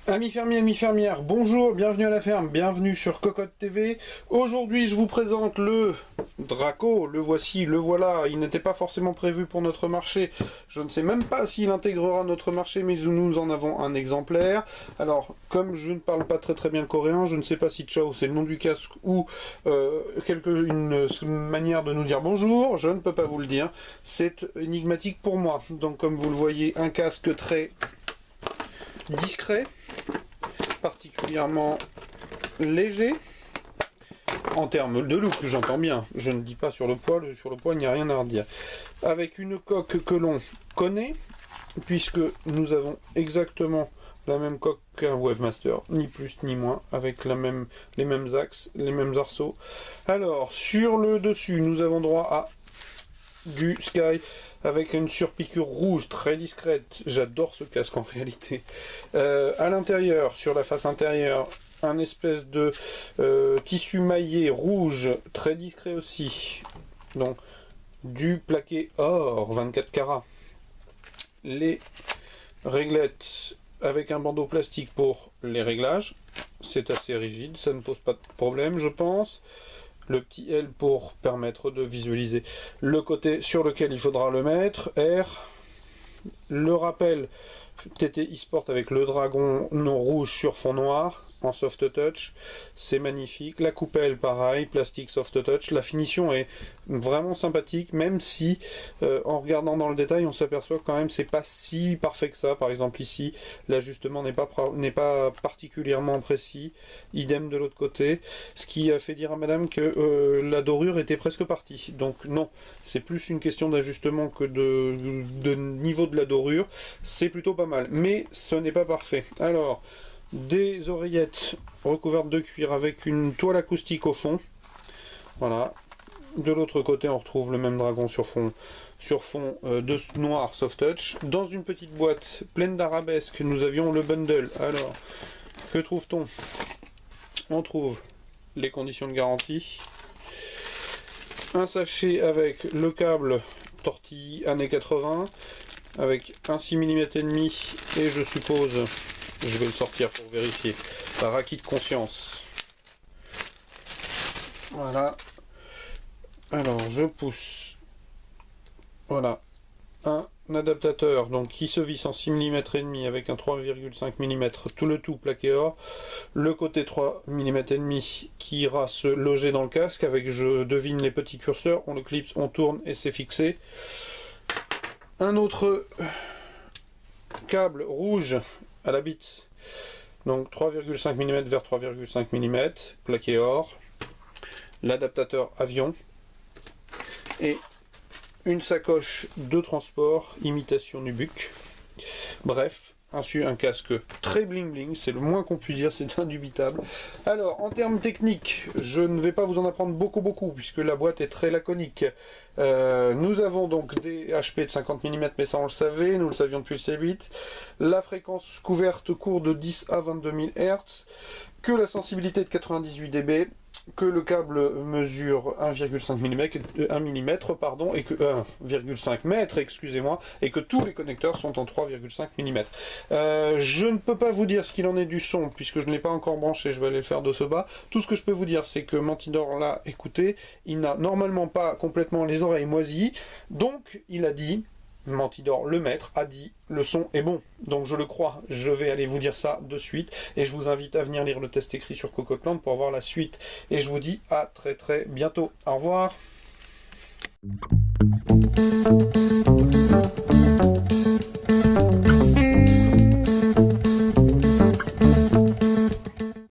Amis fermiers, amis fermières, bonjour, bienvenue à la ferme, bienvenue sur Cocotte TV. Aujourd'hui je vous présente le Draco, le voici, le voilà. Il n'était pas forcément prévu pour notre marché. Je ne sais même pas s'il intégrera notre marché, mais nous en avons un exemplaire. Alors, comme je ne parle pas très bien le coréen, je ne sais pas si Ciao c'est le nom du casque ou une manière de nous dire bonjour, je ne peux pas vous le dire. C'est énigmatique pour moi. Donc comme vous le voyez, un casque très discret, particulièrement léger en termes de look, j'entends bien, je ne dis pas sur le poids il n'y a rien à redire, avec une coque que l'on connaît puisque nous avons exactement la même coque qu'un Wavemaster, ni plus ni moins, avec les mêmes axes, les mêmes arceaux. Alors sur le dessus nous avons droit à du Sky avec une surpiqûre rouge très discrète. J'adore ce casque en réalité. À l'intérieur, sur la face intérieure, un espèce de tissu maillé rouge très discret aussi. Donc du plaqué or 24 carats. Les réglettes avec un bandeau plastique pour les réglages. C'est assez rigide, ça ne pose pas de problème je pense. Le petit L pour permettre de visualiser le côté sur lequel il faudra le mettre, R, le rappel TT eSport avec le dragon non rouge sur fond noir en soft touch, c'est magnifique. La coupelle pareil, plastique soft touch, la finition est vraiment sympathique, même si en regardant dans le détail on s'aperçoit quand même c'est pas si parfait que ça. Par exemple ici l'ajustement n'est pas particulièrement précis, idem de l'autre côté, ce qui a fait dire à madame que la dorure était presque partie. Donc non, c'est plus une question d'ajustement que de niveau de la dorure, c'est plutôt pas mal, mais ce n'est pas parfait. Alors des oreillettes recouvertes de cuir avec une toile acoustique au fond, voilà. De l'autre côté on retrouve le même dragon sur fond de noir soft touch. Dans une petite boîte pleine d'arabesques nous avions le bundle. Alors que trouve-t-on? On trouve les conditions de garantie, un sachet avec le câble tortille années 80 avec un 6 mm et demi, et je suppose, je vais le sortir pour vérifier, par acquis de conscience. Voilà. Alors je pousse. Voilà. Un adaptateur donc qui se visse en 6 mm et demi avec un 3,5 mm, tout le tout plaqué or. Le côté 3 mm et demi qui ira se loger dans le casque avec, je devine, les petits curseurs. On le clipse, on tourne et c'est fixé. Un autre câble rouge à la bite, donc 3,5 mm vers 3,5 mm, plaqué or, l'adaptateur avion, et une sacoche de transport, imitation Nubuck. Bref, un casque très bling bling, c'est le moins qu'on puisse dire, c'est indubitable. Alors, en termes techniques, je ne vais pas vous en apprendre beaucoup, puisque la boîte est très laconique. Nous avons donc des HP de 50 mm, mais ça on le savait, nous le savions depuis le C8. La fréquence couverte court de 10 à 22 000 Hz, que la sensibilité est de 98 dB, que le câble mesure 1,5 mm, pardon, et que 1,5 m, excusez-moi, et que tous les connecteurs sont en 3,5 mm. Je ne peux pas vous dire ce qu'il en est du son, puisque je ne l'ai pas encore branché, je vais aller le faire de ce bas. Tout ce que je peux vous dire, c'est que Mantidor l'a écouté, il n'a normalement pas complètement les oreilles moisies, donc il a dit, Mantidor, le maître, a dit le son est bon, donc je le crois. Je vais aller vous dire ça de suite, et je vous invite à venir lire le test écrit sur Cocotland pour voir la suite, et je vous dis à très bientôt. Au revoir.